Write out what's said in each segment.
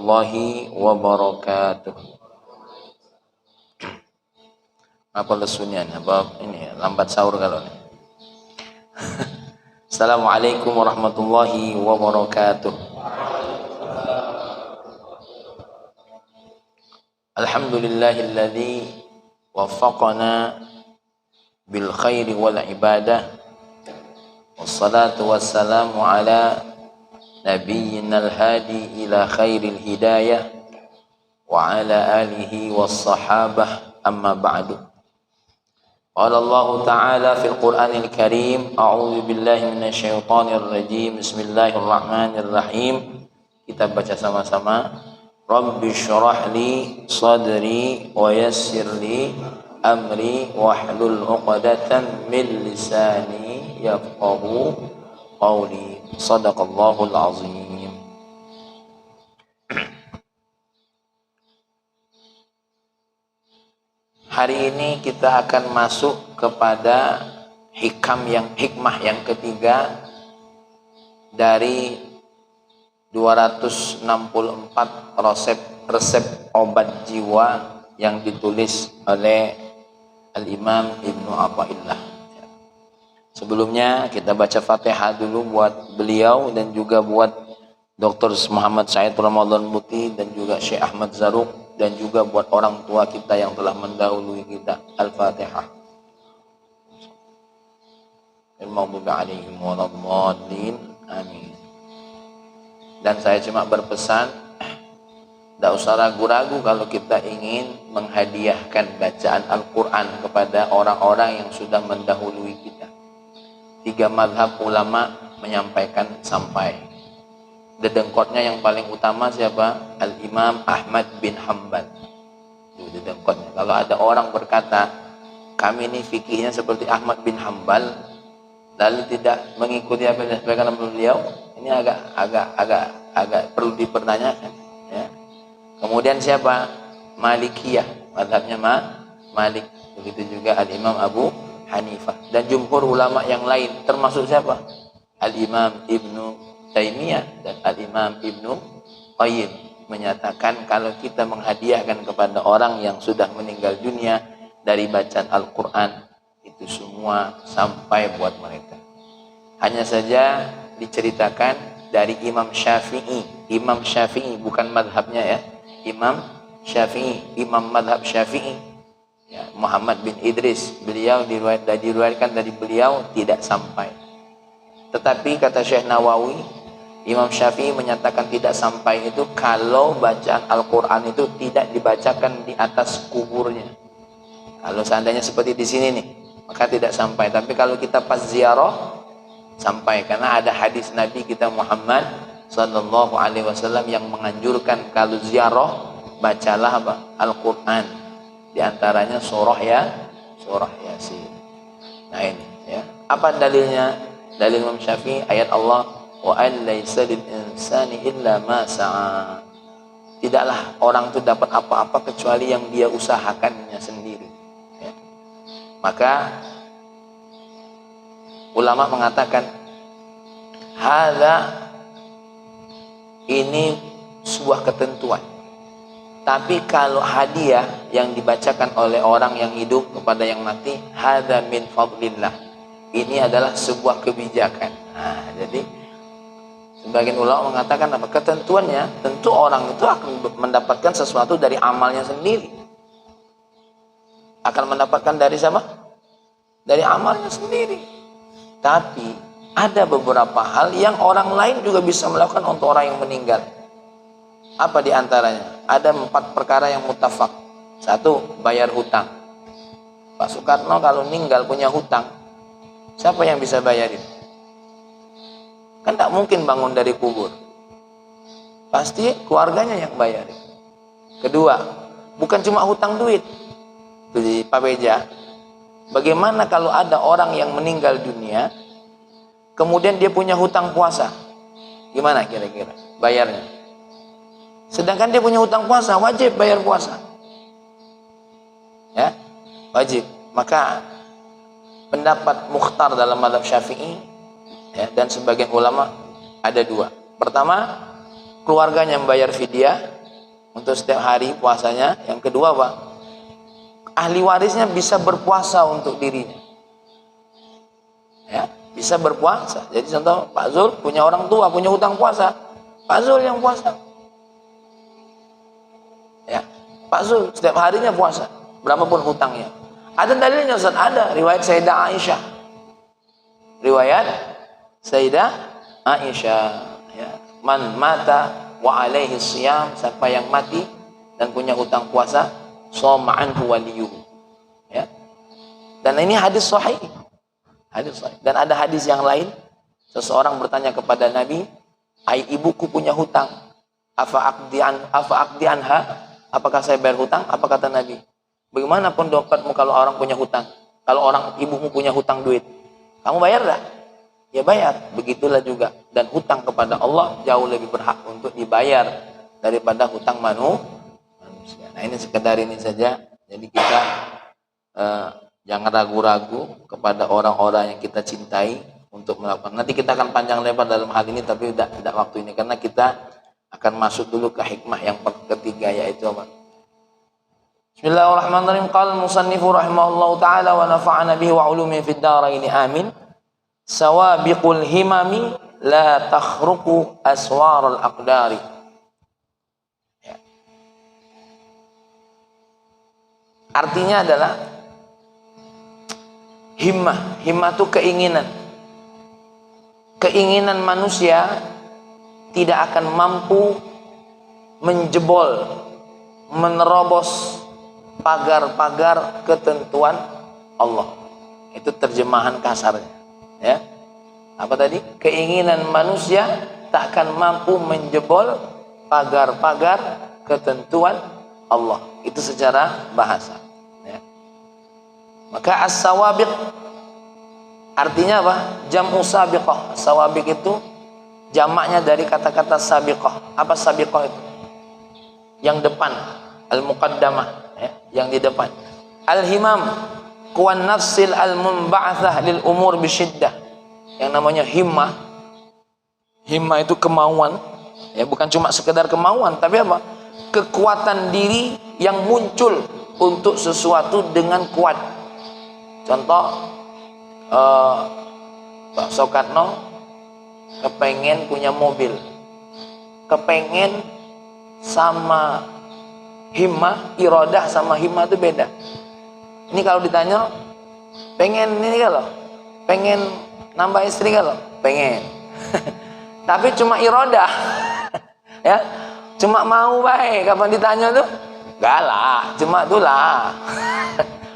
warahmatullahi wabarakatuh. Apa lesunya? Apa ini lambat sahur kalau ini? Assalamualaikum warahmatullahi wabarakatuh. Alhamdulillahilladzi waffaqana bil khairi wal ibadah. Wassalatu wassalamu ala nabiyyinal hadi ila khairil hidayah wa ala alihi wassahabah, amma ba'du. Qala Allah Ta'ala fil Qur'anil Karim, a'udzu billahi minasyaitonir rajim. Bismillahirrahmanirrahim. Kita baca sama-sama. Rabbi syrah li sadri wa yassir li amri wahlul 'uqdatam min lisani yafqahu qawli. Shadaqallahul azim. Hari ini kita akan masuk kepada hikmah yang ketiga dari 264 resep obat jiwa yang ditulis oleh Al-Imam Ibnu Athaillah. Sebelumnya kita baca Fatihah dulu buat beliau dan juga buat Dr. Muhammad Said Ramadan Muti dan juga Syekh Ahmad Zaruk dan juga buat orang tua kita yang telah mendahului kita. Al-Fatihah. Al-Maghdubi 'alaihim waladhdallin. Amin. Dan saya cuma berpesan, tidak usah ragu-ragu kalau kita ingin menghadiahkan bacaan Al-Quran kepada orang-orang yang sudah mendahului kita. 3 mazhab ulama menyampaikan sampai. Dedengkotnya yang paling utama siapa? Al-Imam Ahmad bin Hanbal. Itu dedengkotnya. Kalau ada orang berkata, kami ini fikihnya seperti Ahmad bin Hanbal, lalu tidak mengikuti apa yang disampaikan oleh beliau, ini agak perlu dipertanyakan. Ya. Kemudian siapa? Malikiyah, mazhabnya Malik. Begitu juga Al-Imam Abu Hanifah dan jumhur ulama yang lain, termasuk siapa? Al-Imam Ibnu Taimiyah dan Al-Imam Ibnu Qayyim menyatakan kalau kita menghadiahkan kepada orang yang sudah meninggal dunia dari bacaan Al-Quran, itu semua sampai buat mereka. Hanya saja diceritakan dari Imam Syafi'i. Imam Syafi'i bukan madhabnya ya. Imam Syafi'i, Imam madhab Syafi'i ya, Muhammad bin Idris, beliau diriwayatkan dari beliau tidak sampai. Tetapi kata Syekh Nawawi, Imam Syafi'i menyatakan tidak sampai itu kalau bacaan Al-Quran itu tidak dibacakan di atas kuburnya. Kalau seandainya seperti di sini nih, maka tidak sampai. Tapi kalau kita pas ziarah, sampai. Karena ada hadis Nabi kita Muhammad sallallahu alaihi wasallam yang menganjurkan kalau ziarah, bacalah apa? Al-Quran. Di antaranya surah Yasin. Nah ini ya. Apa dalilnya? Dalil Imam Syafi'i ayat Allah, wa an laisa lil insani illa ma sa'a. Tidaklah orang itu dapat apa-apa kecuali yang dia usahakannya sendiri. Ya. Maka ulama mengatakan hadza, ini sebuah ketentuan. Tapi kalau hadiah yang dibacakan oleh orang yang hidup kepada yang mati, hadza min fadlillah, ini adalah sebuah kebijakan. Nah, jadi sebagian ulama mengatakan apa? Ketentuannya tentu orang itu akan mendapatkan sesuatu dari amalnya sendiri. Akan mendapatkan dari siapa? Dari amalnya sendiri. Tapi ada beberapa hal yang orang lain juga bisa melakukan untuk orang yang meninggal. Apa diantaranya? Ada 4 perkara yang muttafaq. 1, bayar hutang. Pak Soekarno kalau meninggal punya hutang, siapa yang bisa bayarin? Kan tak mungkin bangun dari kubur. Pasti keluarganya yang bayarin. Kedua, bukan cuma hutang duit. Di Pak Beja, bagaimana kalau ada orang yang meninggal dunia, kemudian dia punya hutang puasa? Gimana kira-kira bayarnya? Sedangkan dia punya hutang puasa, wajib bayar puasa. Ya, wajib. Maka pendapat mukhtar dalam mazhab Syafi'i ya, dan sebagian ulama ada 2. Pertama, keluarganya membayar fidyah untuk setiap hari puasanya. Yang kedua apa? Ahli warisnya bisa berpuasa untuk dirinya. Ya, bisa berpuasa. Jadi contoh Pak Zul punya orang tua, punya hutang puasa. Pak Zul yang puasa. Ya, Pak Zul setiap harinya puasa, berapapun hutangnya. Ada dalilnya Ustaz? Ada. Riwayat Sayyidah Aisyah. Riwayat Sayyidah Aisyah. Ya. Man mata wa alaihi siyam, siapa yang mati dan punya hutang puasa, shoma anhu waliyuhu. Ya. Dan ini hadis sahih. Hadis sahih. Dan ada hadis yang lain, seseorang bertanya kepada Nabi, "Ai ibuku punya hutang. Afa aqdi anha? Apakah saya bayar hutang?" Apa kata Nabi? "Bagaimana pendapatmu kalau orang punya hutang? Kalau orang ibumu punya hutang duit, kamu bayar dah?" Ya bayar. Begitulah juga. Dan hutang kepada Allah jauh lebih berhak untuk dibayar daripada hutang manusia. Nah ini sekedar ini saja. Jadi kita jangan ragu-ragu kepada orang-orang yang kita cintai untuk melakukan. Nanti kita akan panjang lebar dalam hal ini, tapi tidak waktu ini. Karena kita akan masuk dulu ke hikmah yang ketiga, yaitu apa? Bismillahirrahmanirrahim. Qala al-musannifu rahimahullahu ta'ala wa nafa'ana bihi wa ulumihi fid dharain amin. Sawabiqul himami la takhruqu aswarul aqdari. Ya. Artinya adalah himmah. Himmah itu keinginan. Keinginan manusia tidak akan mampu menjebol, menerobos pagar-pagar ketentuan Allah. Itu terjemahan kasarnya. Ya, apa tadi? Keinginan manusia tak akan mampu menjebol pagar-pagar ketentuan Allah. Itu secara bahasa. Ya. Maka as-sawabiq artinya apa? Jam'u sabiqah. Sawabiq itu jamaknya dari kata-kata sabiqah. Apa sabiqah itu? Yang depan, al-muqaddamah, ya, yang di depan. Al-himam kuwan nafsil al-munba'athah lil umur bisyiddah. Yang namanya himmah. Himmah itu kemauan, ya, bukan cuma sekedar kemauan, tapi apa? Kekuatan diri yang muncul untuk sesuatu dengan kuat. Contoh Pak Soekarno kepengen punya mobil. Kepengen sama himmah, iradah sama himmah itu beda. Ini kalau ditanya, pengen ini kalau, pengen nambah istri kalau, pengen. Tapi cuma iradah, ya, cuma mau baik. Kapan ditanya tuh, galak, cuma itulah,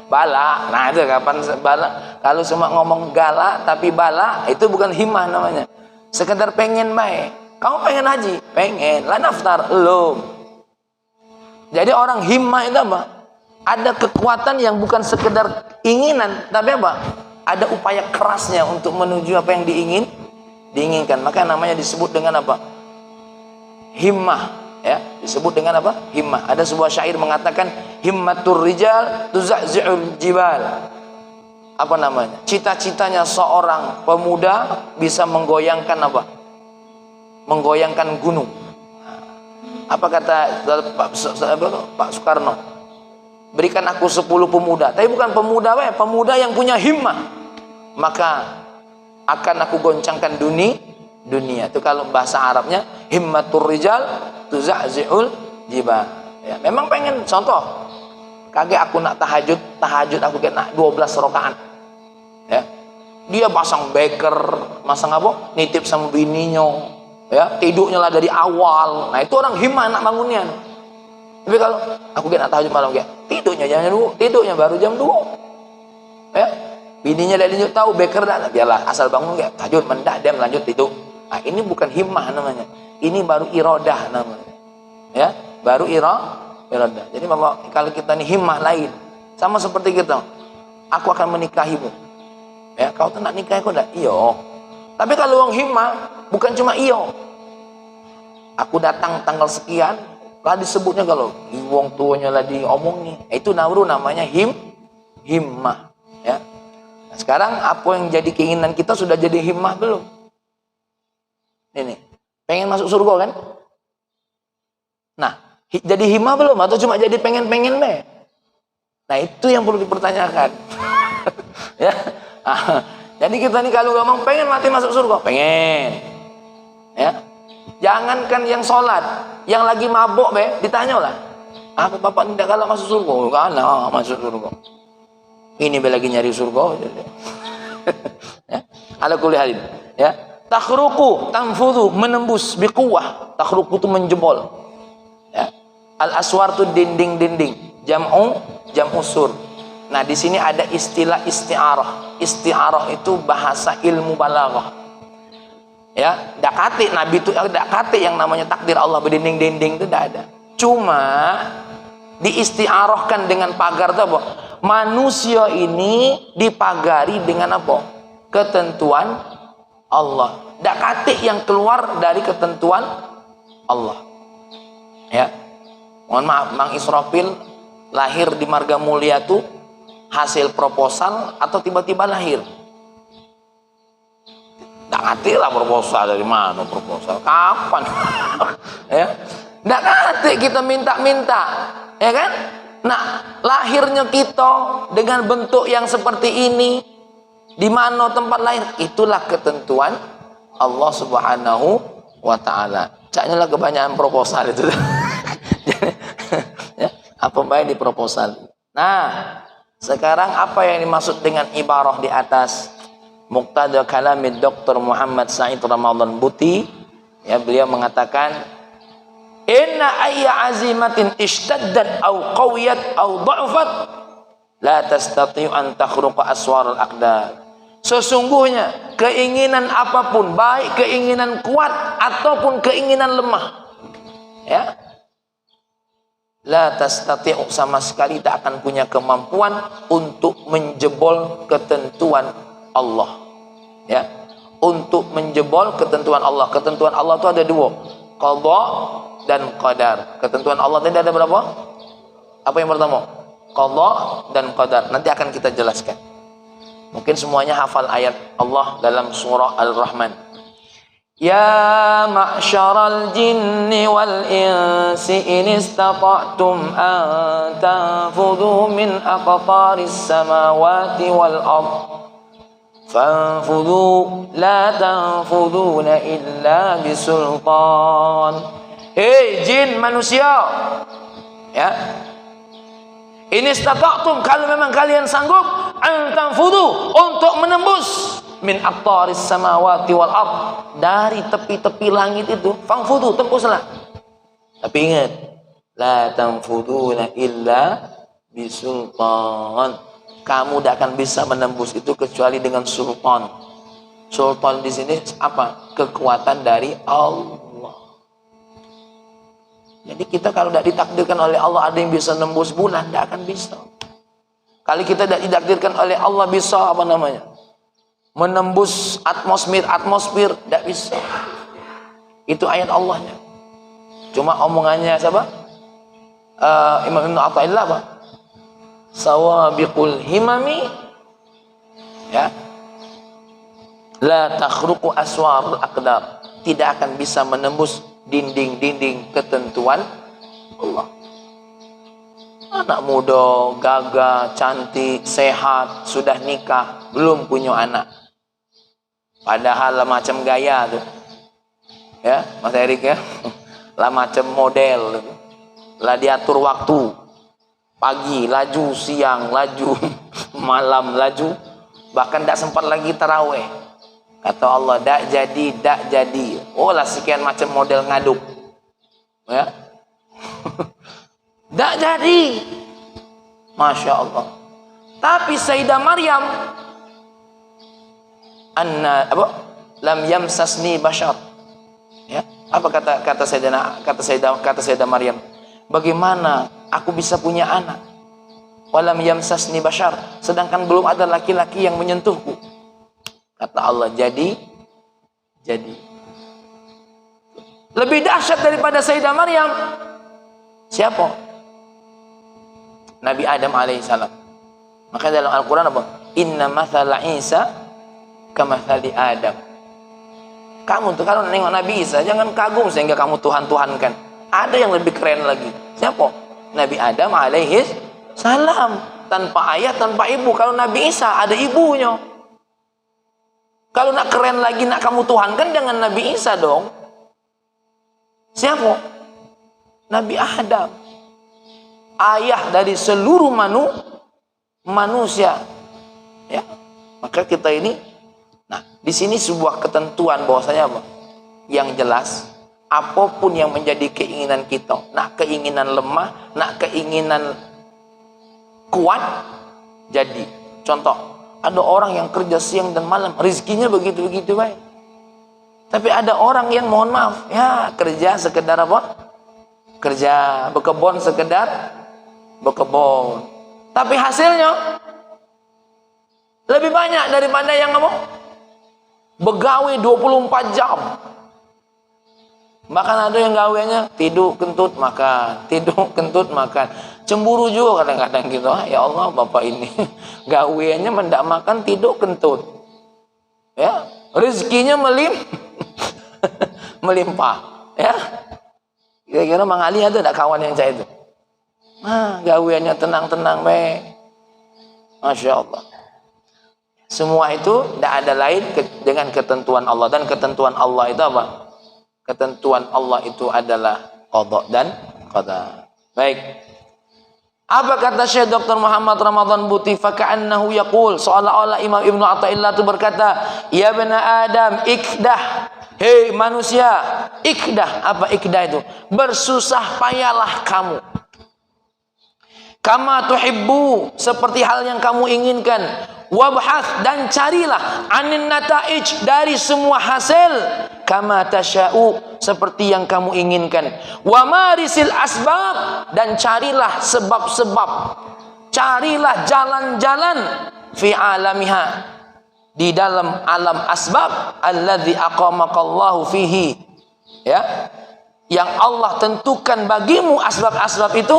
balak. Nah itu kapan balak? Kalau cuma ngomong galak tapi balak, itu bukan himmah namanya. Sekedar pengen baik. Kamu pengen haji? Pengen. Lah naftar? Belum. Jadi orang himmah itu apa? Ada kekuatan yang bukan sekedar inginan, tapi apa? Ada upaya kerasnya untuk menuju apa yang diinginkan. Maka namanya disebut dengan apa? Himmah, ya. Disebut dengan apa? Himmah. Ada sebuah syair mengatakan himmatur rijal tuza'zi'ul jibal. Apa namanya? Cita-citanya seorang pemuda bisa menggoyangkan apa? Menggoyangkan gunung. Apa kata Pak Soekarno? Berikan aku 10 pemuda, tapi bukan pemuda, pemuda yang punya himmah, maka akan aku goncangkan dunia. Itu kalau bahasa Arabnya himmatur rijal tuza'zi'ul jibal. Ya, memang pengen, contoh, kaget aku nak tahajud aku kena 12 rakaat. Ya. Dia pasang beker, masang apa? Nitip sama bininya. Ya, tidurnya lah dari awal. Nah, itu orang himmah nak bangunnya. Tapi kalau aku nak tahajud malam tidurnya jangan dulu, tidurnya baru jam 2. Ya. Bininya dah lanjut tahu beker dah, biarlah asal bangun tahajud mendak dia lanjut tidur. Nah, ini bukan himmah namanya. Ini baru iradah namanya. Ya, baru iradah. Jadi kalau kita ini himmah lain, sama seperti kita. Aku akan menikahimu. Ya, kau tuh nak nikah aku dah? Iyo. Tapi kalau orang himmah bukan cuma iyo. Aku datang tanggal sekian, lah disebutnya kalau wong tuanya lah diomongnya, itu namanya himmah. Ya. Nah, sekarang apa yang jadi keinginan kita sudah jadi himmah belum? Ini pengen masuk surga kan? Nah, jadi hima belum atau cuma jadi pengen-pengen be? Nah, itu yang perlu dipertanyakan. Ya. Jadi kita nih kalau ngomong pengen mati masuk surga, pengen. Ya. Jangankan yang sholat, yang lagi mabuk be, ditanya lah. Apa bapak tidak kalah masuk surga? Kalah masuk surga. Ini be lagi nyari surga. Ya. Ala kulli halin. Ya. Takhruqu tanfudhu, menembus biquwah. Takhruqu itu menjebol. Ya. Al aswar itu dinding-dinding. Jam'u sur. Nah, di sini ada istilah isti'arah. Isti'arah itu bahasa ilmu balaghah. Ya, dak kate Nabi itu dak kate yang namanya takdir Allah berdinding-dinding itu tidak ada. Cuma diisti'arahkan dengan pagar itu apa? Manusia ini dipagari dengan apa? Ketentuan Allah. Dak kate yang keluar dari ketentuan Allah. Ya. Mohon maaf, Mang Israfil lahir di Marga Mulia tuh hasil proposal atau tiba-tiba lahir? Nggak ngerti lah proposal dari mana proposal, kapan? Ya, nggak ngerti kita minta-minta, ya kan? Nah, lahirnya kita dengan bentuk yang seperti ini, di mana tempat lahir, itulah ketentuan Allah Subhanahu wa Ta'ala. Caknya lah kebanyakan proposal itu. Ya, apa baik di proposal? Nah, sekarang apa yang dimaksud dengan ibarah di atas? Muqtada kalamid Dr. Muhammad Said Ramadan Buti, ya, beliau mengatakan inna ayya azimatin ishtaddat au qawiyat au dha'fat la tastati'u an takhruqa aswar al-aqdar. Sesungguhnya keinginan apapun, baik keinginan kuat ataupun keinginan lemah, ya, la tastati'u, sama sekali tak akan punya kemampuan untuk menjebol ketentuan Allah. Ya, untuk menjebol ketentuan Allah. Ketentuan Allah itu ada dua, qada dan qadar. Ketentuan Allah tadi ada berapa? Apa yang pertama? Qada dan qadar. Nanti akan kita jelaskan. Mungkin semuanya hafal ayat Allah dalam surah Al-Rahman. Ya ma'syaral jinni wal insi in istata'tum an tanfudhu min aqtaris samawati wal ardh fanfudhu la tanfudhuna illa bisultan. Hei jin manusia, ya, ini istata'tum, kalau memang kalian sanggup, an tanfudhu, untuk menembus, min aqtaris samawati wal ard, dari tepi-tepi langit itu, fanfudhu, tembuslah. Tapi ingat, la tanfudhuna illa bisultan, kamu tidak akan bisa menembus itu kecuali dengan sultan. Sultan di sini apa? Kekuatan dari Allah. Jadi kita kalau tidak ditakdirkan oleh Allah ada yang bisa nembus bulan, tidak akan bisa. Kalau kita tidak ditakdirkan oleh Allah bisa apa namanya? Menembus atmosfer, tidak bisa. Itu ayat Allahnya. Cuma omongannya siapa? Imam Ibn Athaillah apa? Sawabiqul himami, ya, la takhruqu aswarul aqdar, tidak akan bisa menembus dinding-dinding ketentuan Allah. Anak muda, gagah, cantik, sehat, sudah nikah, belum punya anak, padahal lah macam gaya tuh, ya Mas Erik, ya, lah macam model, lah diatur waktu, pagi laju, siang laju, malam laju, bahkan tidak sempat lagi taraweh. Kata Allah, dak jadi. Oh lah sekian macam model ngaduk, ya. Dak jadi, masya Allah. Tapi Sayyidah Maryam, anna apa? Lam yamsasni bashar. Ya, apa kata Sayyidah Maryam? Bagaimana aku bisa punya anak? Walam yamsasni bashar, sedangkan belum ada laki-laki yang menyentuhku. Kata Allah, jadi. Lebih dahsyat daripada Sayyidah Maryam siapa? Nabi Adam alaihissalam. Maka dalam Al-Quran apa? Inna mathala Isa kamathali Adam. Kamu tuh kalau nengok Nabi Isa jangan kagum sehingga kamu Tuhan-Tuhankan. ada yang lebih keren lagi. Siapa? Nabi Adam alaihi salam. Tanpa ayah, tanpa ibu. Kalau Nabi Isa ada ibunya. Kalau nak keren lagi, nak kamu Tuhan kan jangan Nabi Isa dong. Siapa? Nabi Adam. Ayah dari seluruh manusia. Ya. Maka kita ini, nah, di sini sebuah ketentuan bahwasanya apa? Yang jelas, apapun yang menjadi keinginan kita, nak keinginan lemah, nak keinginan kuat, jadi. Contoh, ada orang yang kerja siang dan malam, rezekinya begitu-begitu baik. Tapi ada orang yang mohon maaf, ya kerja sekedar apa? Kerja, berkebun sekedar berkebun. Tapi hasilnya lebih banyak daripada yang apa? Begawe 24 jam. Bahkan ada yang gaweannya tidur kentut makan, tidur kentut makan. Cemburu juga kadang-kadang gitu. Ya Allah, bapak ini gaweannya mendak makan, tidur kentut. Ya, rezekinya melimpah. Ya. Kira-kira Mang Ali ada enggak kawan yang kayak itu? Nah, gaweannya tenang-tenang baik. Masya Allah. Semua itu tidak ada lain dengan ketentuan Allah. Dan ketentuan Allah itu apa? Ketentuan Allah itu adalah qada dan qadar. Baik. Apa kata Syekh Dr. Muhammad Ramadan Buti? Faka'annahu yaqul, seolah-olah Imam Ibnu Athaillah itu berkata, ya bani Adam ikdah. Hei manusia, ikdah. Apa ikdah itu? Bersusah payahlah kamu. Kama tuhibbu, seperti hal yang kamu inginkan. Wabhath, dan carilah anin nata'ij, dari semua hasil. Kama tasya'u, seperti yang kamu inginkan. Wa marisil asbab, dan carilah sebab-sebab. Carilah jalan-jalan fi alamiha, di dalam alam asbab. Alladzi aqamakallahu fihi, ya, yang Allah tentukan bagimu asbab-asbab itu.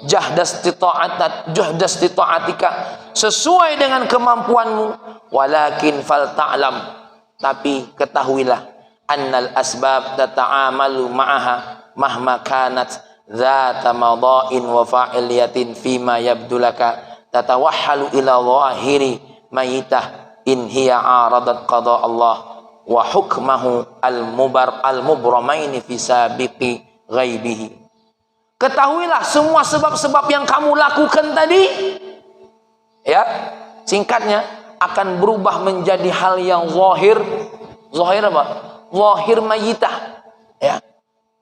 Jahdastita'atika, sesuai dengan kemampuanmu. Walakin fal ta'lam, tapi ketahuilah, annal asbab tata'amalu ma'aha mahma kanat dzata mada'in wa fa'iliyatin fima yabdulaka tatawahhalu ila zahiri mayitah in hiya aradat qada Allah wa hukmahu al-mubramaini fi sabiqi ghaibihi. Ketahuilah semua sebab-sebab yang kamu lakukan tadi, ya, singkatnya akan berubah menjadi hal yang zahir. Zahir apa? Zahir mayitah, ya.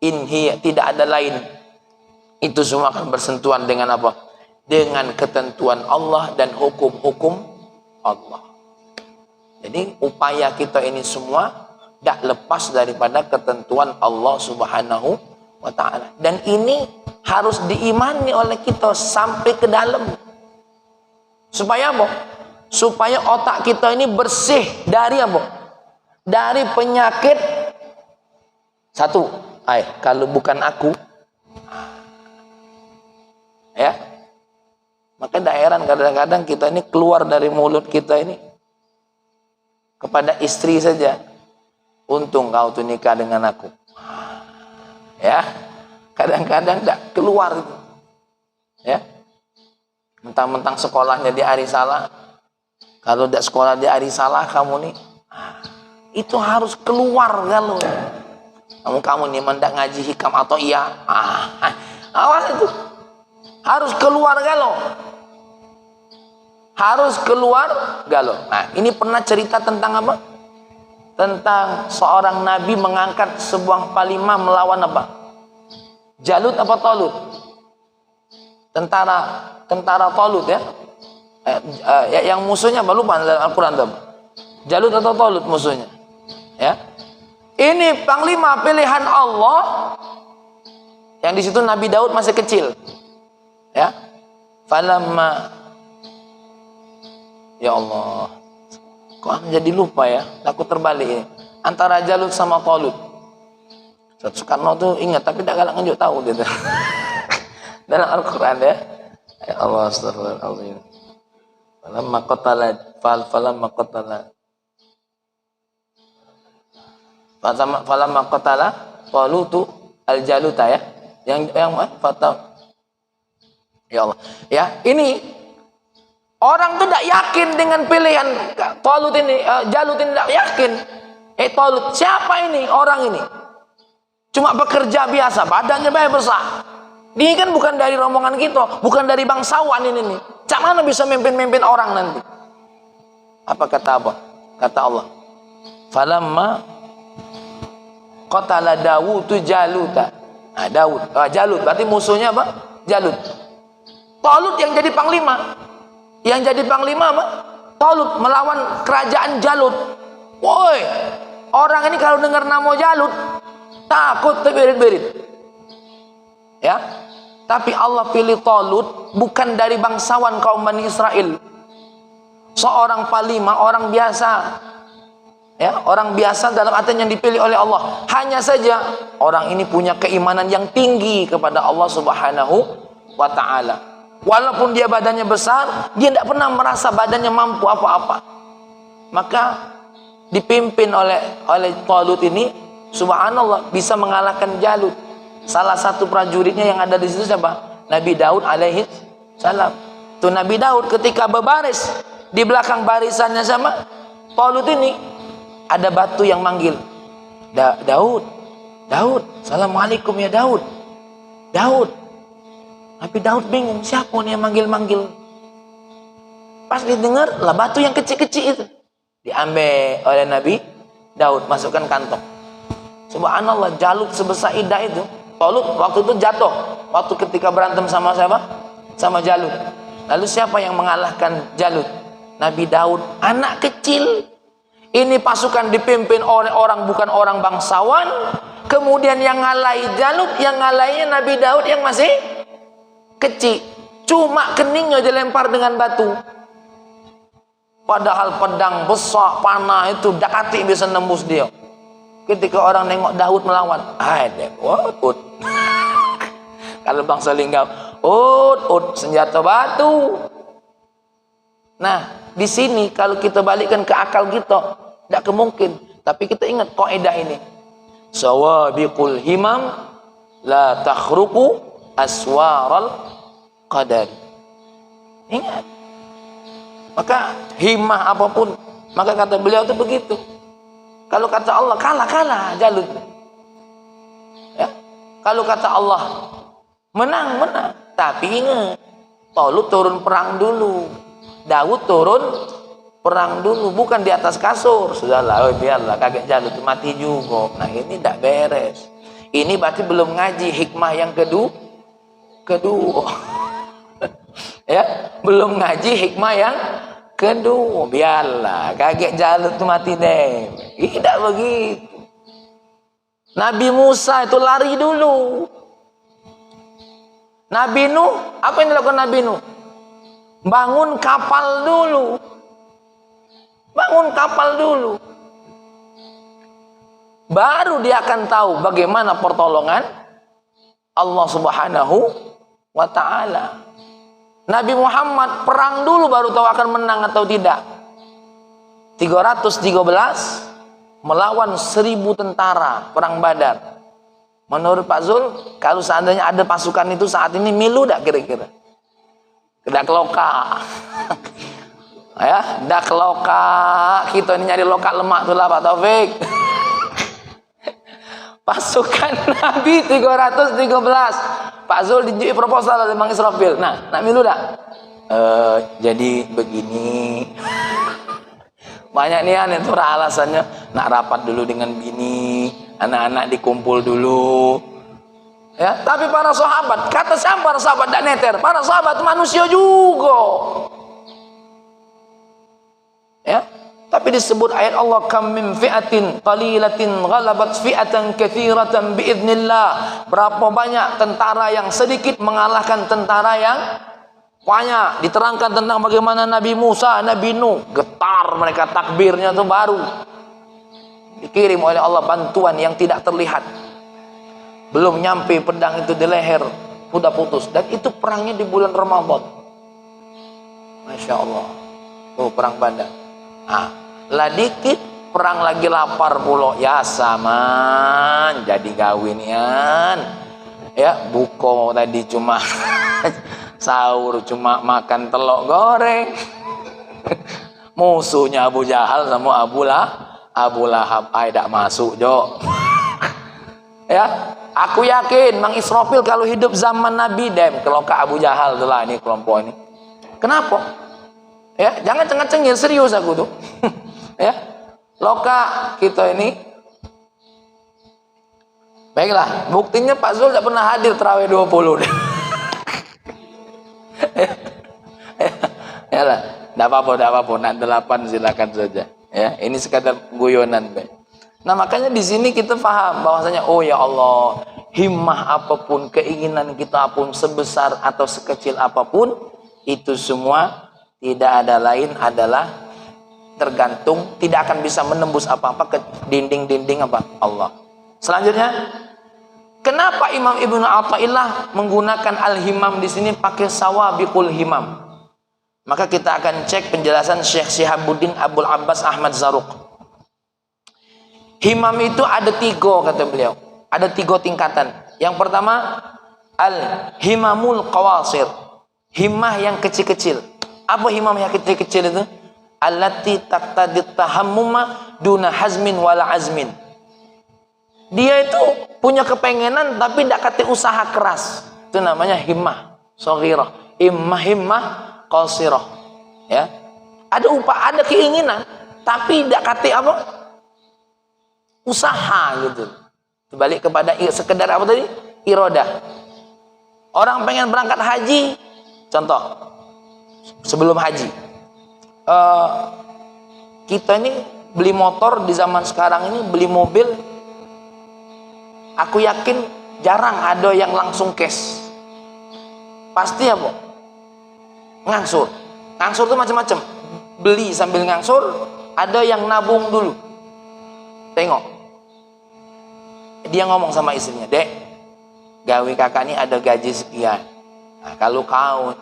Inhi, tidak ada lain. Itu semua akan bersentuhan dengan apa? Dengan ketentuan Allah dan hukum-hukum Allah. Jadi upaya kita ini semua tidak lepas daripada ketentuan Allah Subhanahu wa ta'ala. Dan ini harus diimani oleh kita sampai ke dalam. Supaya apa? Supaya otak kita ini bersih dari apa? Dari penyakit. Satu, kalau bukan aku, ya. Maka tidak heran kadang-kadang kita ini keluar dari mulut kita ini kepada istri saja. Untung kau tuh nikah dengan aku. Ya, kadang-kadang tidak keluar itu, ya. Mentang-mentang sekolahnya di Arisalah, kalau tidak sekolah di Arisalah kamu nih, itu harus keluar kalau kamu nih mendak ngaji hikam atau iya, awas itu harus keluar galau, harus keluar galau. Nah, ini pernah cerita tentang apa? Tentang seorang nabi mengangkat sebuah panglima melawan apa? Jalut apa Talut? Tentara Talut, ya. Yang musuhnya apa? Lupa dalam Al-Quran itu. Jalut atau Talut musuhnya? Ya. Ini panglima pilihan Allah. Yang di situ Nabi Daud masih kecil. Ya. Falamma, ya Allah, kok jadi lupa ya? Aku terbalik ini. Antara Jalut sama Talut. Soekarno tuh ingat tapi tidak galak nunjuk tahu gitu. Dalam Al-Quran, ya. Ya Allah, astagfirullahaladzim. Falamma qatala Talutu al-Jaluta, ya. yang fatah. Ya Allah. Ya, ini orang tuh tidak yakin dengan pilihan Talut ini, Jalut ini tidak yakin. Talut, siapa ini orang ini? Cuma pekerja biasa, badannya banyak besar. Dia kan bukan dari rombongan kita, bukan dari bangsawan ini nih. Cak mana bisa memimpin orang nanti? Apa kata apa? Kata Allah. Falamma qatala Dawudu Jaluta. Nah, Jalut berarti musuhnya apa? Jalut. Talut yang jadi panglima. Yang jadi panglima apa? Talut melawan kerajaan Jalut. Woi, orang ini kalau dengar nama Jalut takut terberit-berit. Ya, tapi Allah pilih Talut bukan dari bangsawan kaum Bani Israel. Seorang panglima, orang biasa. Ya, orang biasa dalam artian yang dipilih oleh Allah. Hanya saja orang ini punya keimanan yang tinggi kepada Allah Subhanahu wa taala. Walaupun dia badannya besar, dia tidak pernah merasa badannya mampu apa-apa. Maka dipimpin oleh Talut ini, subhanallah, bisa mengalahkan Jalut. Salah satu prajuritnya yang ada di situ siapa? Nabi Daud alaihi salam. Tuh Nabi Daud ketika berbaris di belakang barisannya sama Talut ini, ada batu yang manggil, Daud, assalamualaikum ya Daud. Tapi Daud bingung, siapa nih yang manggil-manggil? Pas didengar, lah batu yang kecil-kecil itu diambil oleh Nabi Daud, masukkan kantong. Subhanallah, Jalut sebesar Ida itu, Talut waktu itu jatuh waktu ketika berantem sama siapa? Sama Jalut. Lalu siapa yang mengalahkan Jalut? Nabi Daud, anak kecil. Ini pasukan dipimpin oleh orang bukan orang bangsawan. Kemudian yang ngalahi Jalut, yang ngalahinya Nabi Daud yang masih kecil. Cuma keningnya dilempar dengan batu. Padahal pedang besar, panah itu dakati bisa nembus dia. Ketika orang nengok Daud melawan, kalau bangsa Linggau, senjata batu. Nah, di sini kalau kita balikkan ke akal kita, tidak kemungkin. Tapi kita ingat kaidah ini. Sawabiqul himam la takhruqu aswaral qadar. Ingat. Maka himmah apapun, maka kata beliau itu begitu. Kalau kata Allah kalah Jalut. Ya. Kalau kata Allah menang. Tapi ingat, Talut turun perang dulu. Daud turun perang dulu, bukan di atas kasur. Sudahlah, biarlah kakek Jalut mati juga. Nah, ini tidak beres. Ini berarti belum ngaji hikmah yang kedua. Ya, belum ngaji hikmah yang kedua. Biarlah kakek Jalut mati deh. Tidak begitu. Nabi Musa itu lari dulu. Nabi Nuh, apa yang dilakukan Nabi Nuh? Bangun kapal dulu. Baru dia akan tahu bagaimana pertolongan Allah Subhanahu wa ta'ala. Nabi Muhammad perang dulu baru tahu akan menang atau tidak. 313 melawan 1000 tentara perang Badar. Menurut Pak Zul, kalau seandainya ada pasukan itu saat ini milu tak kira-kira? Dak loka. Ya, dak loka. Kita ini nyari loka lemak tuh lah Pak Taufik. Pasukan Nabi 313. Pak Zul dijui proposal oleh Bang Israfil. Nah, nak milu dak? Jadi begini. Banyak nih aneh tuh alasannya, nak rapat dulu dengan bini, anak-anak dikumpul dulu. Ya, tapi para sahabat, kata siapa para sahabat tidak neter? Para sahabat manusia juga. Ya, tapi disebut ayat Allah, kam min fi'atin qalilatin ghalabat fi'atan katsiratan biidznillah. Berapa banyak tentara yang sedikit mengalahkan tentara yang banyak. Diterangkan tentang bagaimana Nabi Musa, Nabi Nuh, getar mereka takbirnya itu baru. Dikirim oleh Allah bantuan yang tidak terlihat. Belum nyampe pedang itu di leher, udah putus. Dan itu perangnya di bulan Ramadan. Masya Allah. Tuh perang Badar. Ah, lah dikit perang lagi lapar pula. Ya saman, jadi gawinian. Ya, buko tadi cuma sahur cuma makan telur goreng. Musuhnya Abu Jahal sama Abu Lahab tidak masuk jo. Ya, aku yakin Mang Israfil kalau hidup zaman Nabi dem kalau ke Abu Jahal itulah ini kelompok ini. Kenapa? Ya, jangan cengeng-cengeng, serius aku tuh. Ya, loka kita ini. Baiklah, buktinya Pak Zul tidak pernah hadir terawih 20. Ya lah. Tidak apa-apa, nak 8 silakan saja. Ya, ini sekadar guyonan. Nah, makanya di sini kita paham bahwasanya oh ya Allah, himmah apapun, keinginan kita pun sebesar atau sekecil apapun, itu semua tidak ada lain adalah tergantung, tidak akan bisa menembus apa-apa ke dinding-dinding apa? Allah. Selanjutnya, kenapa Imam Ibnu Athaillah menggunakan al-himam di sini pakai sawabiqul himam? Maka kita akan cek penjelasan Syekh Syihabuddin Abul Abbas Ahmad Zarruq. Himam itu ada 3 kata beliau. Ada 3 tingkatan. Yang pertama, al-himamul qawasir. Himmah yang kecil-kecil. Apa himam yang kecil-kecil itu? Allati taqtadit tahammuma duna hazmin wala azmin. Dia itu punya kepengenan tapi tidak kata usaha keras. Itu namanya himmah shaghirah. Himmah qasirah, ya. Ada keinginan tapi tidak kata apa? Usaha gitu. Balik kepada sekedar apa tadi? Iradah. Orang pengen berangkat haji, contoh sebelum haji. Kita ini beli motor di zaman sekarang ini, beli mobil, aku yakin jarang ada yang langsung cash. Pasti apa? Ngangsur itu macam-macam, beli sambil ngangsur, ada yang nabung dulu. Tengok, dia ngomong sama istrinya, dek, gawe kakak ini ada gaji sekian. Nah,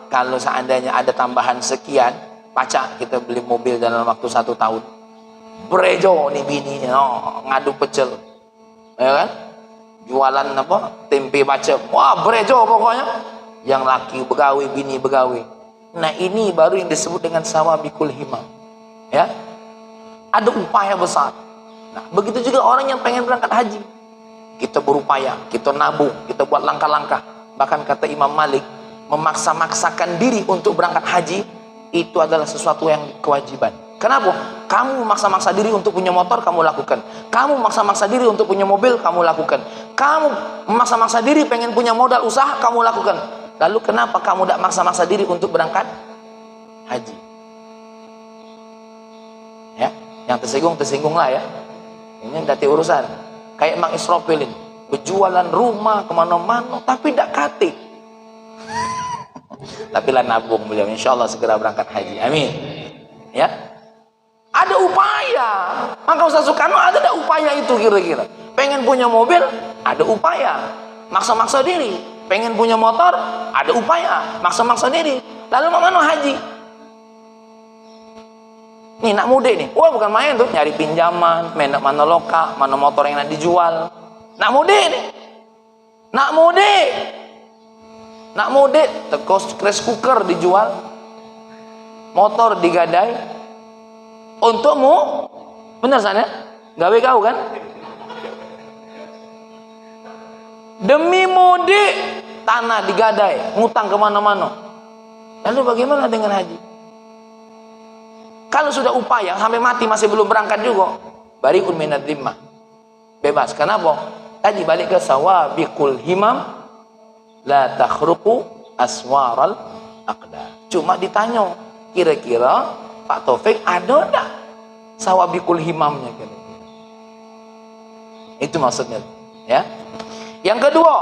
kalau seandainya ada tambahan sekian, pacak kita beli mobil dalam waktu 1 tahun. Berejo nih bini, ngadu pecel, ya kan? Jualan apa? Tempe bacem. Wah, berejo pokoknya. Yang laki begawe, bini begawe. Nah, ini baru yang disebut dengan sawabiqul himam. Ya. Ada upaya besar. Nah, begitu juga orang yang pengen berangkat haji. Kita berupaya, kita nabung, kita buat langkah-langkah. Bahkan kata Imam Malik, memaksa-maksakan diri untuk berangkat haji itu adalah sesuatu yang kewajiban. Kenapa? Kamu memaksa-maksa diri untuk punya motor, kamu lakukan. Kamu memaksa-maksa diri untuk punya mobil, kamu lakukan. Kamu memaksa-maksa diri pengen punya modal usaha, kamu lakukan. Lalu kenapa kamu tidak maksa-maksa diri untuk berangkat haji? Ya, yang tersinggunglah ya. Ini dati urusan. Kayak Mang Israfil ini, berjualan rumah kemana-mana, tapi tidak kate. Tapi lah nabung beliau, insya Allah segera berangkat haji. Amin. Ya, ada upaya. Maka Ustaz Soekarno ada tidak upaya itu kira-kira? Pengen punya mobil, ada upaya. Maksa-maksa diri. Pengen punya motor, ada upaya, maksa-maksa diri. Lalu mana haji? Nih nak mudik nih, wah bukan main tuh, nyari pinjaman, mana loka, mana motor yang nak dijual. Nak mudik nih, nak mudik, tekos rice cooker dijual, motor digadai, untukmu, bener sana? Gawe kau kan? Demi mudik, tanah digadai, ngutang kemana-mana. Lalu bagaimana dengan haji? Kalau sudah upaya sampai mati masih belum berangkat juga, bari'un minad dhimmah, bebas. Kenapa? Tadi balik ke sawabiqul himam, la takhruqu aswaral aqdar. Cuma ditanya, kira-kira Pak Taufik ada enggak sawabiqul himamnya kira-kira? Itu maksudnya, ya. Yang kedua,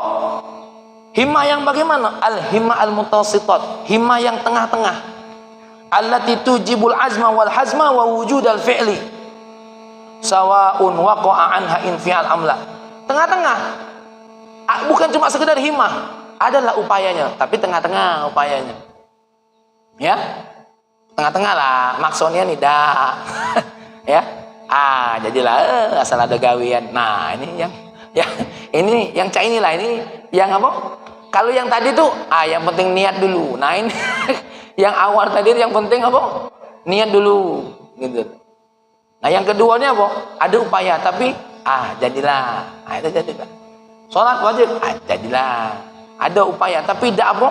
himmah yang bagaimana? Al-himmah al-mutawassitat, himmah yang tengah-tengah. Allati tujibul azma wal hazma wa wujudal fi'li. Sawa'un waqa'a anha infial amla. Tengah-tengah. Bukan cuma sekedar himmah, adalah upayanya, tapi tengah-tengah upayanya. Ya? Tengah-tengah lah, maksudnya nih dah. Ya. Jadilah asal ada gawean. Nah, ini yang ya, ini yang cak inilah ini Yang apa? Kalau yang tadi tuh, yang penting niat dulu. Nah ini yang awal tadi yang penting apa? Niat dulu, gitu. Nah yang keduanya apa? Ada upaya, tapi jadilah. Itu jadilah. Sholat wajib, jadilah. Ada upaya, tapi tidak apa?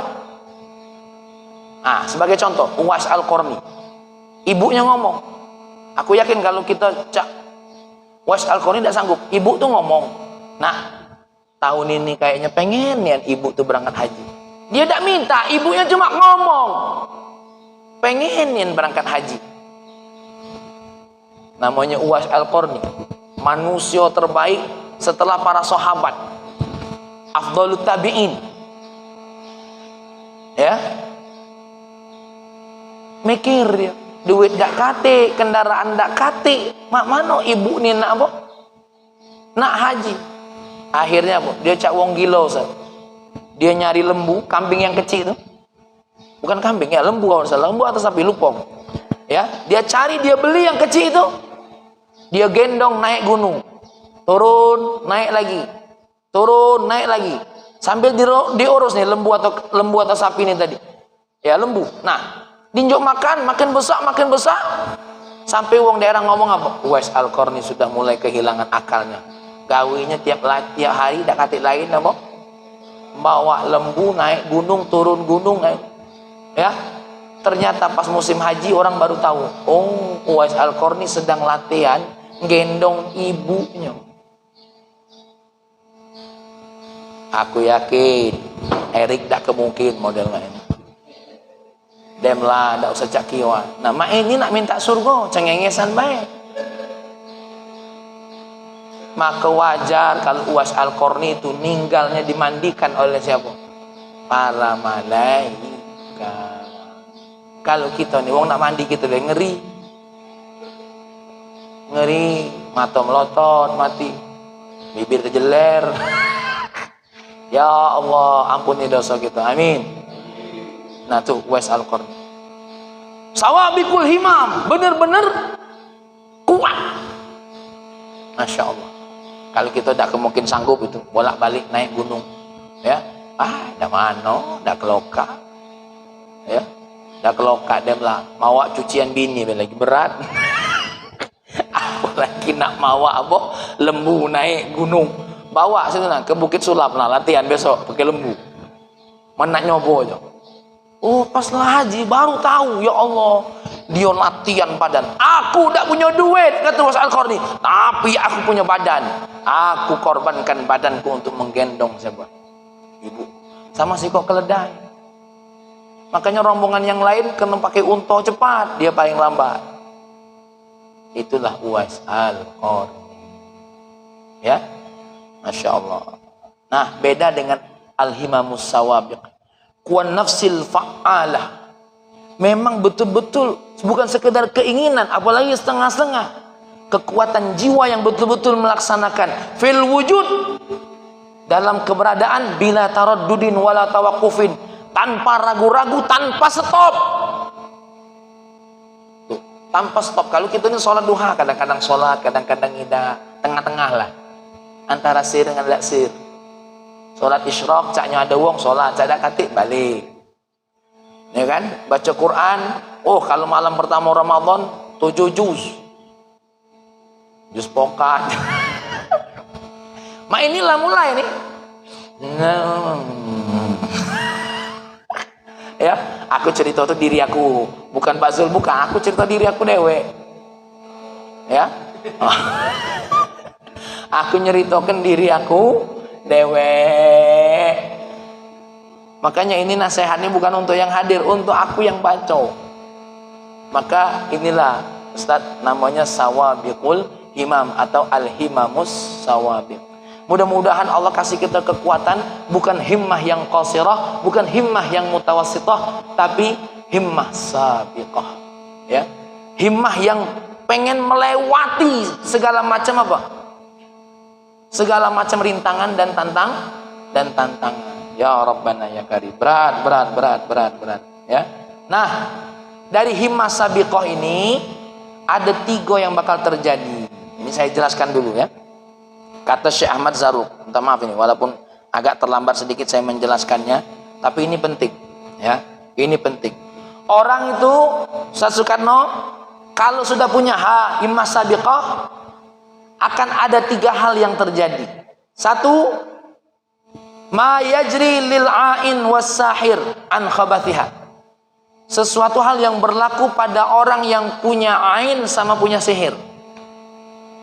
Sebagai contoh, Uwais Al-Qarni, ibunya ngomong. Aku yakin kalau kita Uwais Al-Qarni tidak sanggup, ibu tuh ngomong, nah tahun ini kayaknya pengen ya ibu tuh berangkat haji. Dia tidak minta, ibunya cuma ngomong pengenin berangkat haji. Namanya Uwais Al-Qarni, manusia terbaik setelah para sahabat, afdalut tabi'in. Ya, mikir dia, duit dak kate, kendaraan dak kate, mak mano ibu ni nak apa? Nak haji. Akhirnya apa? Dia cak wong gila, Ustaz. Dia nyari lembu, kambing yang kecil itu. Bukan kambing ya, lembu kalau salah, lembu atau sapi lupa. Ya, dia cari, dia beli yang kecil itu. Dia gendong naik gunung. Turun, naik lagi. Turun, naik lagi. Sambil diurus nih lembu atau sapi ini tadi. Ya, lembu. Nah, dinjok makin besar, sampai wong daerah ngomong apa? Uwais Al-Qarni sudah mulai kehilangan akalnya. Gawinya tiap hari dak katik lain apa? Bawa lembu naik gunung, turun gunung, naik. Ya. Ternyata pas musim haji orang baru tahu, Uwais Al-Qarni sedang latihan gendong ibunya. Aku yakin Erik tak kemungkin model lain. Demlah, tak usah cak kiwa. Nah, mak ini nak minta surga, cengengesan baik. Maka wajar kalau Uwais Al-Qarni itu ninggalnya dimandikan oleh siapa? Para malaikat. Kalau kita nih, wong nak mandi kita deh ngeri, mata melotot, mati, bibir terjeler. Ya Allah, ampuni dosa kita, amin. Nah tuh Uwais Al-Qarni, sawabikul himam, bener-bener kuat, masya Allah. Kalau kita tidak mungkin sanggup itu bolak-balik naik gunung, ya, dah mano, dah keloka, ya, dah keloka demlah, mawa cucian bini lagi berat. Apalagi nak mawa apa lembu naik gunung, bawa sana ke Bukit Sulap lah latihan besok pakai lembu. Mana nyobo aja. Pas lah haji baru tahu, ya Allah, dia latihan badan. Aku tidak punya duit, kata Uwais Al-Qarni, tapi aku punya badan. Aku korbankan badanku untuk menggendong siapa? Ibu. Sama si kok keledai. Makanya rombongan yang lain kena pakai unta cepat, dia paling lambat. Itulah Uwais Al-Qarni. Ya, masya Allah. Nah, beda dengan al-himamus sawabiq. Kuan nafsil fa'alah, memang betul-betul bukan sekedar keinginan, apalagi setengah-setengah, kekuatan jiwa yang betul-betul melaksanakan fil wujud, dalam keberadaan, bila taraddudin wala tawakufin, tanpa ragu-ragu, tanpa stop. Tuh, tanpa stop. Kalau kita ini sholat duha, kadang-kadang sholat, kadang-kadang tidak, tengah-tengah lah antara sir dengan tidak sir. Sholat isyraq, caknya ada wong, sholat, cak ada katik, balik. Ya kan? Baca Quran, kalau malam pertama Ramadan, 7 juz. Juz pokat. Mak inilah mulai nih. Ya, aku cerita tuh diri aku, bukan Pak Zul, bukan. Aku cerita diri aku dewe. Ya. Aku nyeritakan diri aku dewe. Makanya ini nasihatnya bukan untuk yang hadir, untuk aku yang baca. Maka inilah Ustaz, namanya sawabiqul himam atau al-himamus sawabiq. Mudah-mudahan Allah kasih kita kekuatan, bukan himmah yang qasirah, bukan himmah yang mutawassithah, tapi himmah sabiqah. Ya, himmah yang pengen melewati segala macam apa? Segala macam rintangan dan tantangan. Ya Rabbana ya Karim. Berat. Ya. Nah, dari himmah sabiqah ini ada 3 yang bakal terjadi. Ini saya jelaskan dulu ya. Kata Syekh Ahmad Zarruq, minta maaf ini, walaupun Agak terlambat sedikit saya menjelaskannya, tapi ini penting, ya. Ini penting. Orang itu, Ustaz Soekarno, kalau sudah punya himmah sabiqah, akan ada 3 hal yang terjadi. 1, ma yajri lil a'in was sahir an khabathiha. Sesuatu hal yang berlaku pada orang yang punya ain sama punya sihir.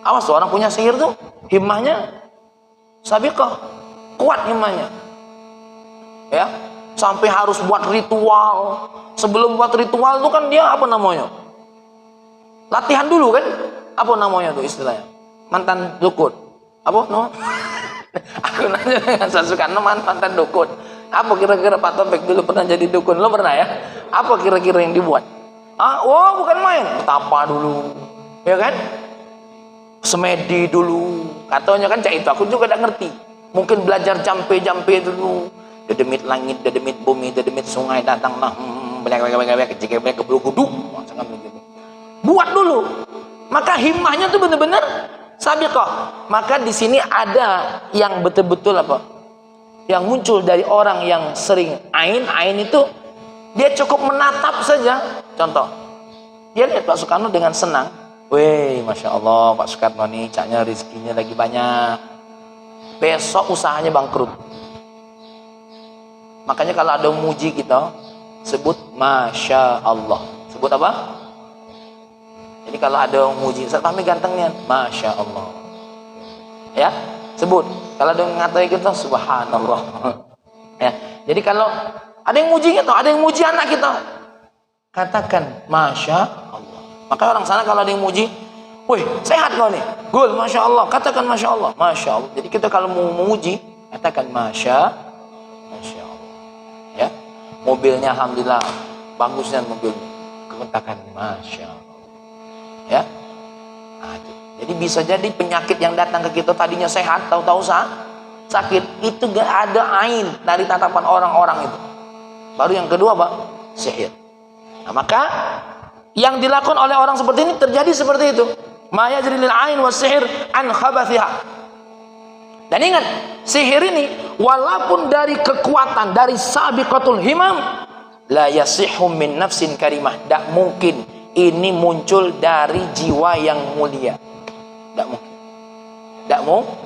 Awas tuh, orang punya sihir tuh himmahnya sabiqah, kuat himmahnya, ya, sampai harus buat ritual. Sebelum buat ritual tuh kan dia apa namanya, latihan dulu kan, apa namanya tuh istilahnya, mantan dukun, apa no? Aku nanya dengan saya suka mantan dukun. Apa kira-kira Pak Topik dulu pernah jadi dukun? Lo pernah ya? Apa kira-kira yang dibuat? Oh bukan main, tapa dulu, ya kan? Semedi dulu, katanya kan cak itu. Aku juga tidak ngerti. Mungkin belajar jampe dulu. Dedemit langit, dedemit bumi, dedemit sungai datanglah. Banyak keburu-guduk. Buat dulu. Maka himmahnya tuh benar-benar sabiqah. Maka di sini ada yang betul-betul apa? Yang muncul dari orang yang sering ain itu, dia cukup menatap saja. Contoh, dia lihat Pak Soekarno dengan senang. Weh, Masya Allah, Pak Soekarno nih caknya rezekinya lagi banyak. Besok usahanya bangkrut. Makanya kalau ada muji kita, sebut Masya Allah. Sebut apa? Jadi kalau ada muji, Ustaz Fahmi gantengnya, Masya Allah. Ya, sebut. Kalau ada yang ngatain kita, Subhanallah. Ya, jadi kalau ada yang muji kita, ada yang muji anak kita, katakan Masya Allah. Maka orang sana kalau ada yang muji, wih sehat kau nih, gul, Masya Allah, katakan Masya Allah, Masya Allah. Jadi kita kalau mau memuji, katakan Masya Allah. Ya, mobilnya Alhamdulillah, bagusnya mobil, katakan Masya Allah. Ya, nah, jadi bisa jadi penyakit yang datang ke kita tadinya sehat, tahu-tahu sakit, itu gak ada ain dari tatapan orang-orang itu. Baru yang kedua apa? Sihir. Nah, maka yang dilakukan oleh orang seperti ini terjadi seperti itu. Ma yajri lil ain was sihir an khabathiha. Dan ingat, sihir ini walaupun dari kekuatan, dari sabiqatul himam, la yasihhu min nafsin karimah. Tak mungkin ini muncul dari jiwa yang mulia. Tak mungkin. Tak mungkin.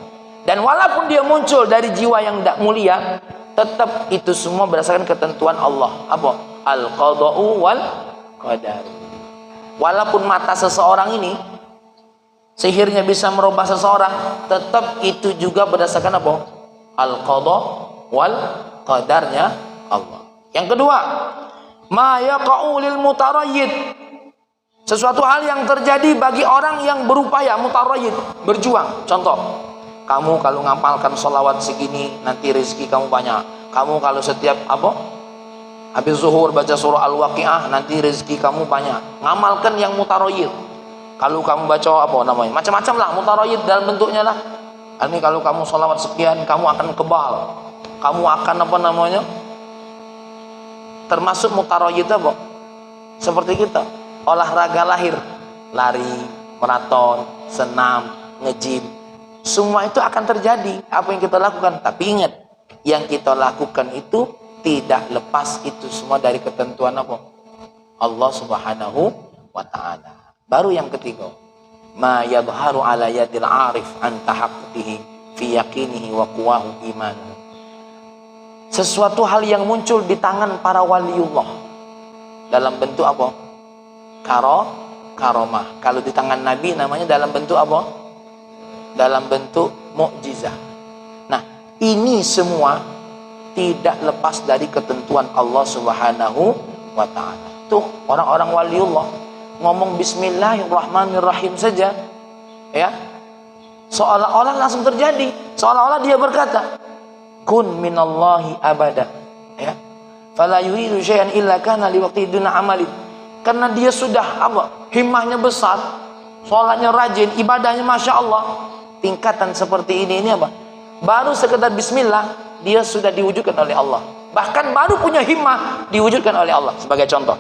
Dan walaupun dia muncul dari jiwa yang tak mulia, tetap itu semua berdasarkan ketentuan Allah. Apa? Al-qada'u wal qadar. Walaupun mata seseorang ini sihirnya bisa merubah seseorang, tetap itu juga berdasarkan apa? Al-qada' wal qadarnya Allah. Yang kedua, ma yaqa'u lil mutarayyid. Sesuatu hal yang terjadi bagi orang yang berupaya, mutarayyid, berjuang. Contoh, kamu kalau ngapalkan sholawat segini, nanti rezeki kamu banyak. Kamu kalau setiap apa? Habis zuhur baca surah Al-Waqiah, nanti rezeki kamu banyak. Ngamalkan yang mutarayyid. Kalau kamu baca apa namanya? Macam-macam lah mutarayyid dalam bentuknya lah. Ini kalau kamu sholawat sekian, kamu akan kebal. Kamu akan apa namanya? Termasuk mutarayyid apa? Seperti kita, olahraga lahir, lari, maraton, senam, nge-gym. Semua itu akan terjadi apa yang kita lakukan. Tapi ingat, yang kita lakukan itu tidak lepas itu semua dari ketentuan apa? Allah Subhanahu wa ta'ala. Baru yang ketiga, ma yadharu ala yadil arif an tahaqqihi fi yaqinihi wa quwahu iman. Sesuatu hal yang muncul di tangan para waliullah dalam bentuk apa? Karomah. Kalau di tangan Nabi namanya dalam bentuk apa? Dalam bentuk mukjizah. Nah, ini semua tidak lepas dari ketentuan Allah Subhanahu wa ta'ala. Tuh orang-orang waliullah ngomong bismillahirrahmanirrahim saja, ya, seolah-olah langsung terjadi, seolah-olah dia berkata kun minallahi abada, ya, fala yuridu syai'an illa kana liwaqti duna amalin. Karena dia sudah apa? Himmahnya besar, sholatnya rajin, ibadahnya Masya Allah. Tingkatan seperti ini apa? Baru sekedar bismillah dia sudah diwujudkan oleh Allah. Bahkan baru punya himmah diwujudkan oleh Allah. Sebagai contoh,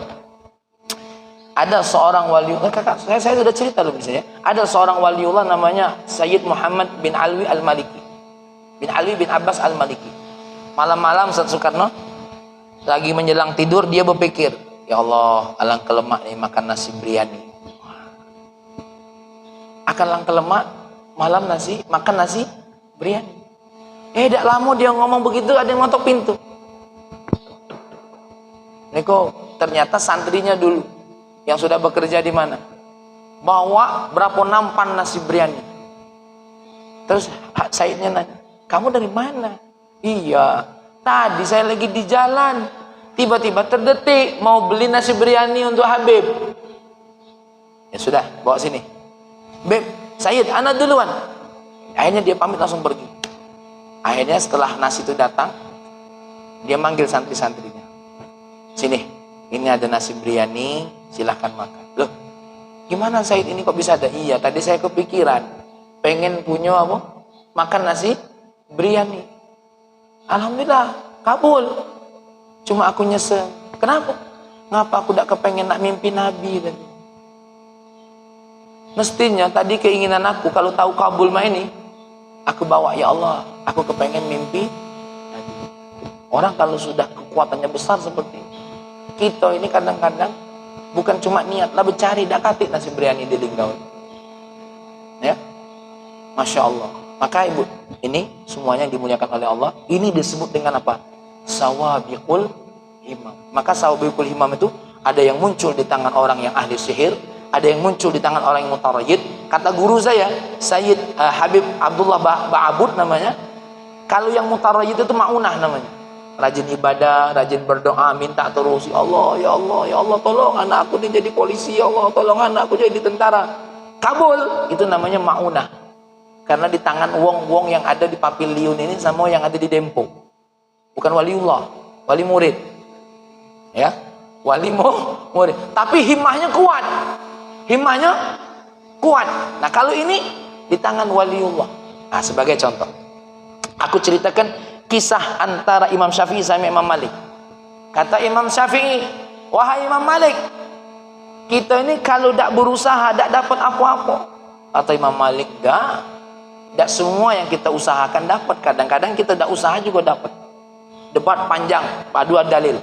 ada seorang waliullah, saya sudah cerita loh misalnya. Ada seorang waliullah namanya Sayyid Muhammad bin Alwi Al-Maliki. bin Ali bin Abbas Al-Maliki. Malam-malam Ustaz Soekarno lagi menjelang tidur, dia berpikir, ya Allah, alangkah lemak nih makan nasi biryani. Alangkah lemak malam makan nasi biryani. Tak lama dia ngomong begitu, ada yang ngetok pintu. Niko, ternyata santrinya dulu yang sudah bekerja di mana, bawa berapa nampan nasi biryani. Terus Saidnya nanya, kamu dari mana? Iya, tadi saya lagi di jalan, tiba-tiba terdetik mau beli nasi biryani untuk Habib. Ya sudah, bawa sini. Beb, Said, ana duluan. Akhirnya dia pamit langsung pergi. Akhirnya setelah nasi itu datang, dia manggil santri-santrinya. Sini, ini ada nasi biryani, silahkan makan. Loh, gimana Said, ini kok bisa ada? Iya, tadi saya kepikiran pengen punya apa? Makan nasi biryani. Alhamdulillah, kabul. Cuma aku nyesel. Kenapa? Ngapa aku tidak kepengen nak mimpi Nabi tadi? Mestinya tadi keinginan aku kalau tahu kabul mah ini, aku bawa, ya Allah, aku kepengen mimpi Nabi. Orang kalau sudah kekuatannya besar seperti ini, kita ini kadang-kadang bukan cuma niat lah bercari dakatik nasi biryani di Linggau. Ya, Masya Allah. Maka ibu, ini semuanya yang dimuliakan oleh Allah. Ini disebut dengan apa? Sawabiqul himam. Maka sawabiqul himam itu ada yang muncul di tangan orang yang ahli sihir, ada yang muncul di tangan orang yang mutarajid. Kata guru saya, Sayyid Habib Abdullah Ba'abud namanya, kalau yang mutarajid itu ma'unah namanya. Rajin ibadah, rajin berdoa, minta terus, ya Allah, ya Allah, ya Allah, tolong anak aku ini jadi polisi, ya Allah, tolong anak aku jadi tentara. Kabul, itu namanya ma'unah. Karena di tangan wong-wong yang ada di Papiliun ini sama yang ada di Dempo. Bukan waliullah, wali murid. Ya, wali murid. Tapi himmahnya kuat. Himmahnya kuat. Nah, kalau ini di tangan waliullah. Nah, sebagai contoh, aku ceritakan kisah antara Imam Syafi'i sama Imam Malik. Kata Imam Syafi'i, wahai Imam Malik, kita ini kalau tidak berusaha tidak dapat apa-apa. Kata Imam Malik, tidak semua yang kita usahakan dapat. Kadang-kadang kita tidak usaha juga dapat. Debat panjang, paduan dalil.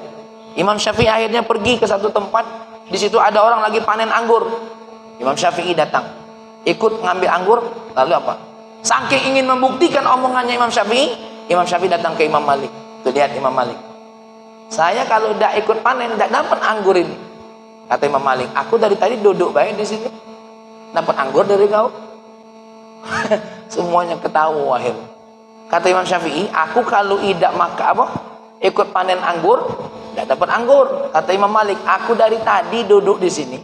Imam Syafi'i akhirnya pergi ke satu tempat, di situ ada orang lagi panen anggur. Imam Syafi'i datang, ikut ngambil anggur, lalu apa? Saking ingin membuktikan omongannya Imam Syafi'i datang ke Imam Malik. Tuh lihat Imam Malik. Saya kalau tidak ikut panen tidak dapat anggur ini. Kata Imam Malik, aku dari tadi duduk baik di sini, dapat anggur dari kau. Semuanya ketawa akhirnya. Kata Imam Syafi'i, aku kalau tidak ikut panen anggur, tidak dapat anggur. Kata Imam Malik, aku dari tadi duduk di sini,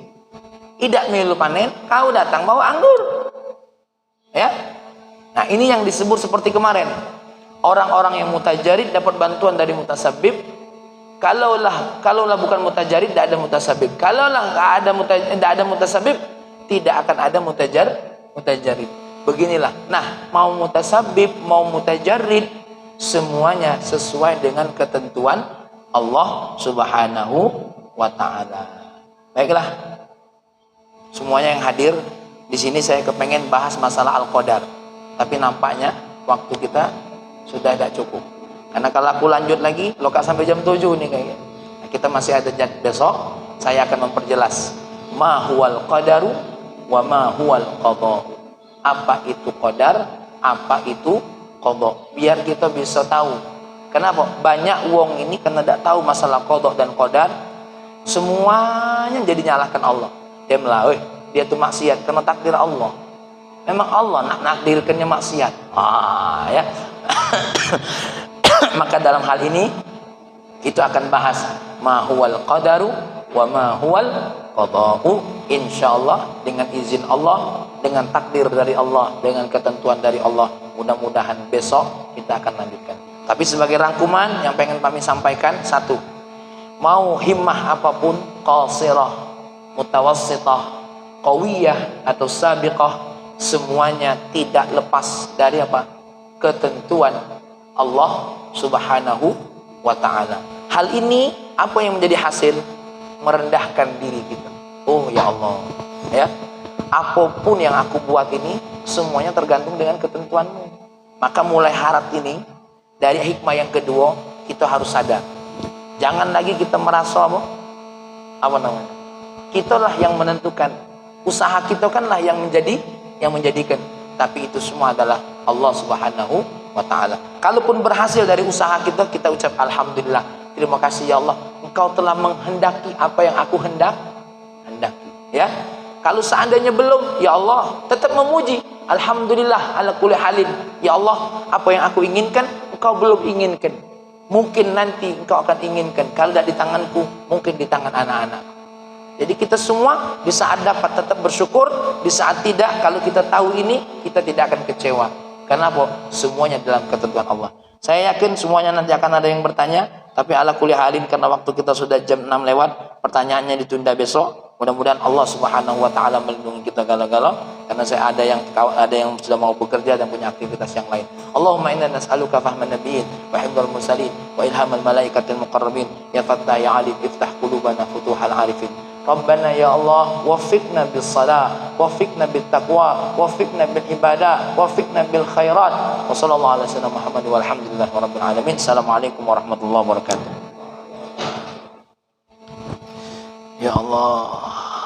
tidak milu panen, kau datang bawa anggur. Ya. Nah, ini yang disebut seperti kemarin. Orang-orang yang mutajarid dapat bantuan dari mutasabib. Kalaulah bukan mutajarid, tidak ada mutasabib. Kalaulah tidak ada mutasabib, tidak akan ada mutajarid. Beginilah. Nah, mau mutasabib, mau mutajarid, semuanya sesuai dengan ketentuan Allah Subhanahu wa Ta'ala. Baiklah, semuanya yang hadir di sini saya kepengen bahas masalah Al-Qadar, tapi nampaknya waktu kita sudah tidak cukup. Karena kalau aku lanjut lagi, loka sampai jam 7 nih kayaknya. Nah, kita masih ada besok, saya akan memperjelas ma huwal qadaru wa ma huwal qadha. Apa itu qadar, apa itu qadha. Biar kita bisa tahu. Kenapa? Banyak wong ini karena tidak tahu masalah qadha dan qadar, semuanya jadi nyalahkan Allah. Dia melawan, dia itu maksiat karena takdir Allah. Memang Allah nak nakdirkannya maksiat. Ya. Maka dalam hal ini kita akan bahas ma huwal qadaru wa ma huwal qada'u, insyaallah dengan izin Allah, dengan takdir dari Allah, dengan ketentuan dari Allah. Mudah-mudahan besok kita akan lanjutkan. Tapi sebagai rangkuman yang pengen kami sampaikan, satu, mau himmah apapun, qasirah, mutawassithah, qawiyah atau sabiqah, semuanya tidak lepas dari apa? Ketentuan Allah Subhanahu wa Ta'ala. Hal ini apa yang menjadi hasil? Merendahkan diri kita. Oh ya Allah, ya, apapun yang aku buat ini semuanya tergantung dengan ketentuanmu. Maka mulai harap ini dari hikmah yang kedua, kita harus sadar. Jangan lagi kita merasa apa namanya? Kitalah yang menentukan. Usaha kita kanlah yang menjadikan. Tapi itu semua adalah Allah Subhanahu wa taala. Kalaupun berhasil dari usaha kita, kita ucap alhamdulillah. Terima kasih ya Allah, Engkau telah menghendaki apa yang aku hendaki. Ya. Kalau seandainya belum, ya Allah, tetap memuji. Alhamdulillah ala kulli halin. Ya Allah, apa yang aku inginkan, Engkau belum inginkan. Mungkin nanti Engkau akan inginkan. Kalau tidak di tanganku, mungkin di tangan anak-anak. Jadi kita semua di saat dapat tetap bersyukur, di saat tidak, kalau kita tahu ini, kita tidak akan kecewa. Karena apa? Semuanya dalam ketentuan Allah. Saya yakin semuanya nanti akan ada yang bertanya, tapi ala kulli halin karena waktu kita sudah jam 6 lewat, pertanyaannya ditunda besok. Mudah-mudahan Allah Subhanahu wa taala melindungi kita galau-galau, karena saya ada yang sudah mau bekerja dan punya aktivitas yang lain. Allahumma inna nas'aluka fahman nabiyyin wa hifdzal mursalin wa ilhamal malaikatil muqarrabin ya fattah ya alim iftah qulubana futuhal arifin. Rabbana ya Allah, waffiqna bis salah, waffiqna bit taqwa, waffiqna bil ibadah, waffiqna bil khairat. Wa sallallahu ala sayyidina Muhammad walhamdulillahi rabbil alamin. Assalamualaikum warahmatullahi wabarakatuh. Ya Allah.